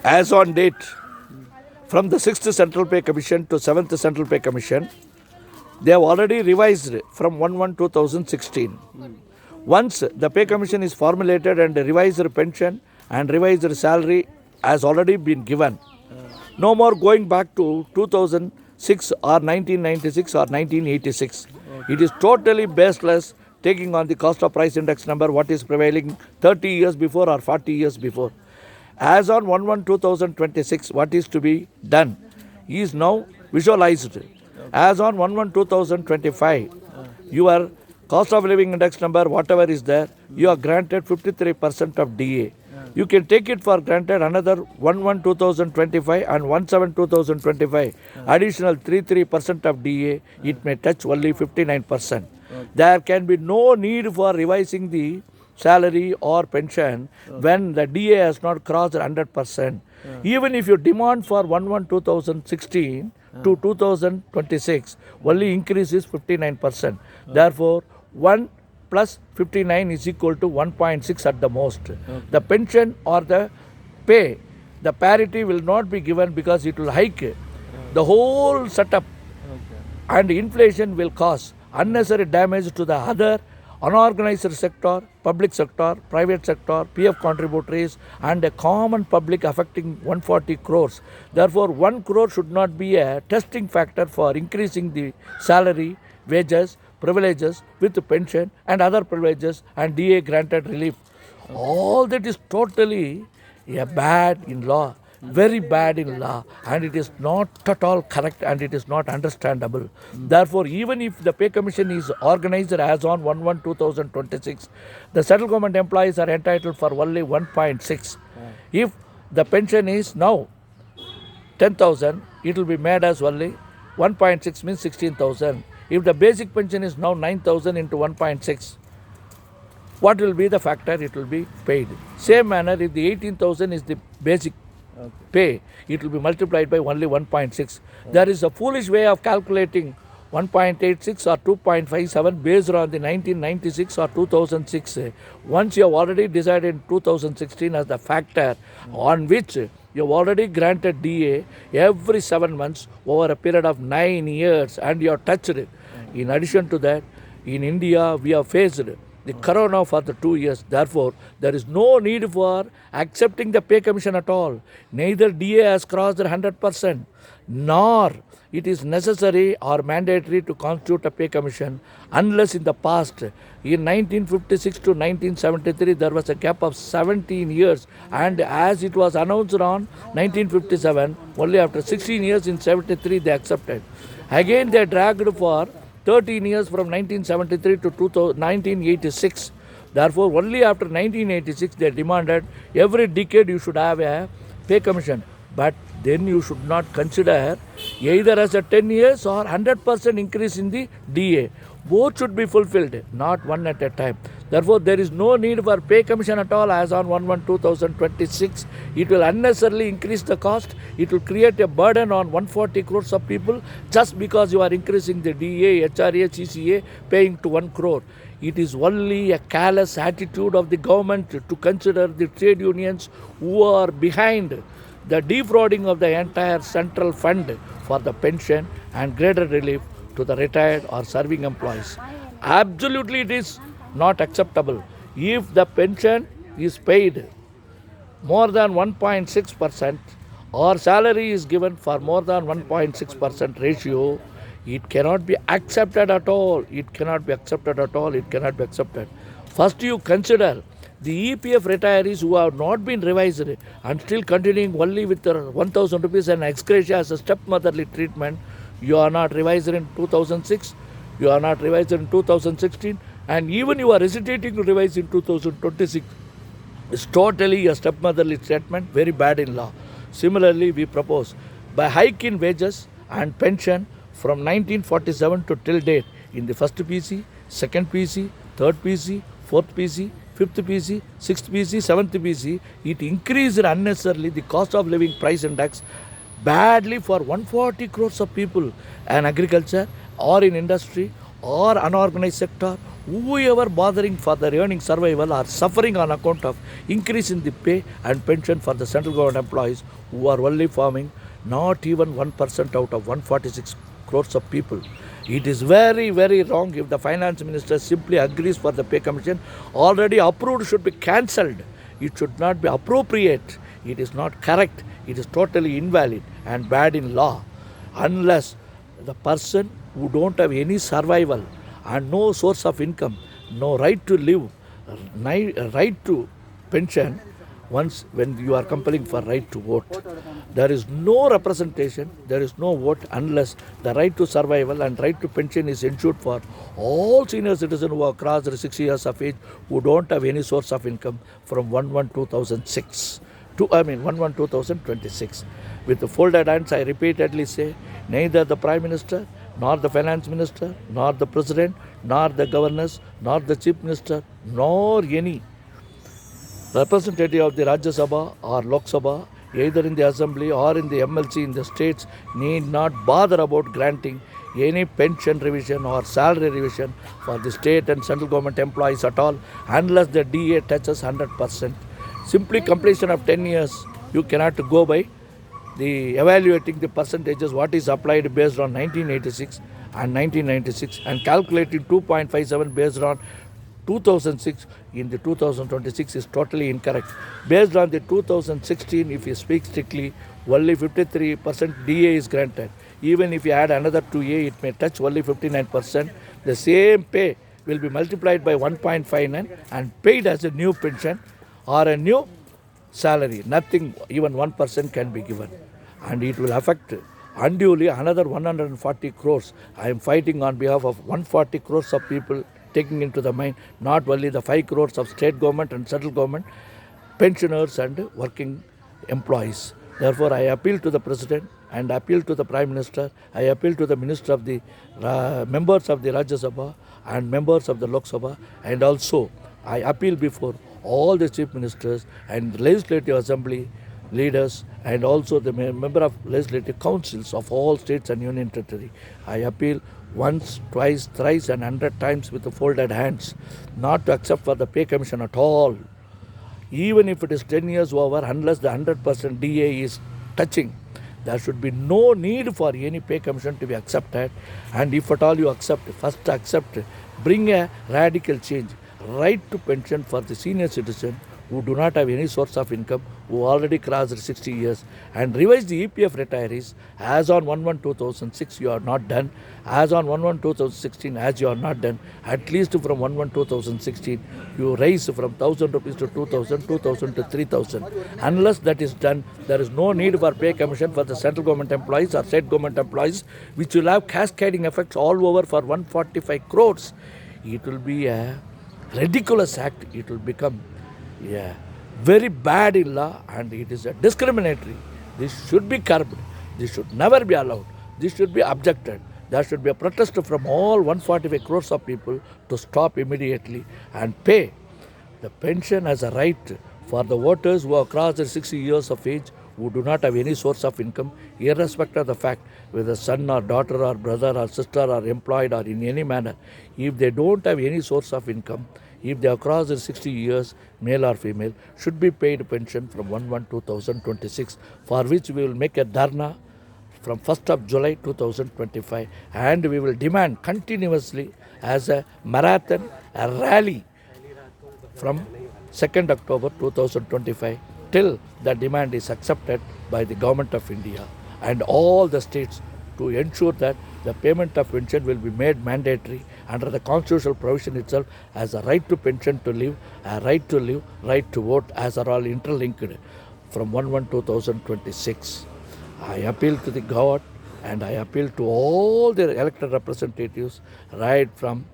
As on date, from the 6th Central Pay Commission to 7th Central Pay Commission, they have already revised from 1/1/2016. Once the Pay Commission is formulated and revised pension and revised salary has already been given. No more going back to 2006 or 1996 or 1986. It is totally baseless taking on the cost of price index number what is prevailing 30 years before or 40 years before. As on 1/1/2026, what is to be done is now visualized. As on 1/1/2025, your cost of living index number, whatever is there, you are granted 53% of DA. You can take it for granted another 1/1/2025 and 1/7/2025, additional 33% of DA, it may touch only 59%. There can be no need for revising the salary or pension when the DA has not crossed 100%. Even if you demand for 1/1/2016 to 2026, only increase is 59%. Therefore, 1 plus 59 is equal to 1.6 at the most. The pension or the pay, the parity will not be given because it will hike the whole setup, and inflation will cause unnecessary damage to the other unorganized sector, public sector, private sector, PF contributories, and a common public affecting 140 crores. Therefore, 1 crore should not be a testing factor for increasing the salary, wages, privileges with pension and other privileges and DA granted relief. All that is totally a bad in law, very bad in law, and it is not at all correct and it is not understandable. Therefore, even if the Pay Commission is organized as on 1/1/2026, the central government employees are entitled for only 1.6. If the pension is now 10,000, it will be made as only 1.6 means 16,000. If the basic pension is now 9,000 into 1.6, what will be the factor? It will be paid. Same manner, if the 18,000 is the basic pay, it will be multiplied by only 1.6. There is a foolish way of calculating 1.86 or 2.57 based on the 1996 or 2006. Once you have already decided in 2016 as the factor on which you have already granted DA every 7 months over a period of 9 years, and you are touched. In addition to that, in India we have faced the corona for the 2 years. Therefore, there is no need for accepting the Pay Commission at all. Neither DA has crossed 100%, nor it is necessary or mandatory to constitute a Pay Commission unless in the past, in 1956 to 1973, there was a gap of 17 years, and as it was announced on 1957, only after 16 years in 73 they accepted. Again they dragged for 13 years from 1973 to 1986. Therefore, only after 1986 they demanded every decade you should have a Pay Commission. But then you should not consider either as a 10 years or 100% increase in the DA. Both should be fulfilled, not one at a time. Therefore, there is no need for Pay Commission at all as on 1/1/2026. It will unnecessarily increase the cost. It will create a burden on 140 crores of people just because you are increasing the DA, HRA, CCA, paying to 1 crore. It is only a careless attitude of the government to consider the trade unions who are behind the defrauding of the entire central fund for the pension and greater relief to the retired or serving employees. Absolutely it is not acceptable. If the pension is paid more than 1.6% or salary is given for more than 1.6% ratio, it cannot be accepted at all. It cannot be accepted at all. It cannot be accepted. First you consider the EPF retirees who have not been revised and still continuing only with 1,000 rupees and ex gratia as a stepmotherly treatment. You are not revised in 2006, you are not revised in 2016, and even you are hesitating to revise in 2026. It's totally a stepmotherly treatment, very bad in law. Similarly, we propose by hike in wages and pension from 1947 to till date in the first PC, second PC, third PC, fourth PC, fifth PC, sixth PC, seventh PC, it increased unnecessarily the cost of living price index badly for 140 crores of people in agriculture or in industry or unorganized sector whoever bothering for their earning survival are suffering on account of increase in the pay and pension for the central government employees who are only forming not even 1% out of 146 crores of people. It is very, very wrong if the finance minister simply agrees for the pay commission. Already approved should be cancelled. It should not be appropriate. It is not correct. It is totally invalid and bad in law. Unless the person who don't have any survival and no source of income, no right to live, right to pension, once when you are compelling for right to vote, there is no representation, there is no vote unless the right to survival and right to pension is ensured for all senior citizens who have crossed 60 years of age who don't have any source of income from 1/1/2006 to 1/1/2026. With the folded hands, I repeatedly say, neither the Prime Minister, nor the Finance Minister, nor the President, nor the governors, nor the Chief Minister, nor any representative of the Rajya Sabha or Lok Sabha, either in the Assembly or in the MLC in the states, need not bother about granting any pension revision or salary revision for the state and central government employees at all unless the DA touches 100%. Simply completion of 10 years, you cannot go by the evaluating the percentages what is applied based on 1986 and 1996 and calculating 2.57 based on 2006 in the 2026 is totally incorrect. Based on the 2016, if you speak strictly, only 53% DA is granted. Even if you add another 2A, it may touch only 59%. The same pay will be multiplied by 1.59 and paid as a new pension or a new salary. Nothing, even 1% can be given. And it will affect unduly another 140 crores. I am fighting on behalf of 140 crores of people, taking into the mind not only the 5 crores of state government and central government, pensioners and working employees. Therefore, I appeal to the President and appeal to the Prime Minister. I appeal to the Minister of the members of the Rajya Sabha and members of the Lok Sabha, and also I appeal before all the Chief Ministers and Legislative Assembly leaders and also the member of legislative councils of all states and union territory. I appeal once, twice, thrice and 100 times with the folded hands not to accept for the pay commission at all. Even if it is 10 years over, unless the 100% DA is touching, there should be no need for any pay commission to be accepted. And if at all you accept, first accept, bring a radical change. Right to pension for the senior citizen who do not have any source of income, who already crossed 60 years, and revise the EPF retirees as on 1/1/2006 you are not done, as on 1/1/2016 as you are not done, at least from 1/1/2016 you raise from 1,000 rupees to 2,000, 2,000 to 3,000. Unless that is done, there is no need for pay commission for the central government employees or state government employees, which will have cascading effects all over for 145 crores. It will be a ridiculous act. It will become very bad in law and it is a discriminatory. This should be curbed. This should never be allowed. This should be objected. There should be a protest from all 145 crores of people to stop immediately and pay the pension as a right for the voters who have crossed 60 years of age, who do not have any source of income, irrespective of the fact whether son or daughter or brother or sister are employed or in any manner. If they don't have any source of income, if they have crossed 60 years, male or female, should be paid pension from 1/1/2026, for which we will make a dharna from 1st of July 2025, and we will demand continuously as a marathon, a rally from 2nd October 2025 till the demand is accepted by the Government of India and all the states to ensure that the payment of pension will be made mandatory under the constitutional provision itself as a right to pension to live, a right to live, right to vote, as are all interlinked from 1/1/2026. I appeal to the God and I appeal to all their elected representatives, right from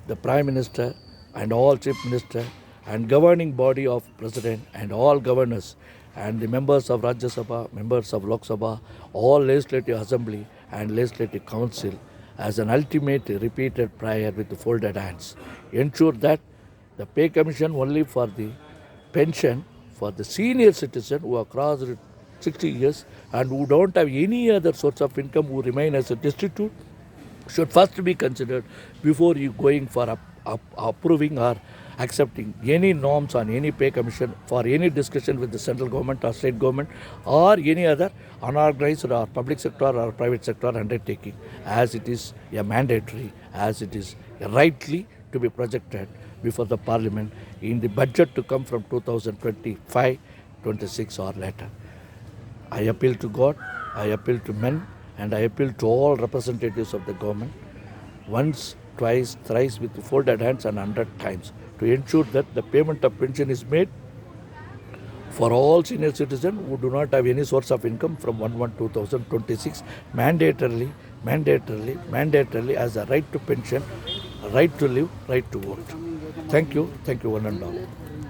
the Prime Minister and all Chief Minister and governing body of President and all governors and the members of Rajya Sabha, members of Lok Sabha, all Legislative Assembly and Legislative Council as an ultimate repeated prayer with the folded hands. Ensure that the pay commission only for the pension for the senior citizen who have crossed 60 years and who don't have any other source of income, who remain as a destitute, should first be considered before you going for approving or accepting any norms on any pay commission for any discussion with the central government or state government or any other unorganized or public sector or private sector undertaking, as it is a mandatory, as it is rightly to be projected before the parliament in the budget to come from 2025, 26 or later. I appeal to God, I appeal to men, and I appeal to all representatives of the government once, twice, thrice with folded hands and 100 times to ensure that the payment of pension is made for all senior citizens who do not have any source of income from 1/1/2026 mandatorily as a right to pension, right to live, right to vote. Thank you one and all.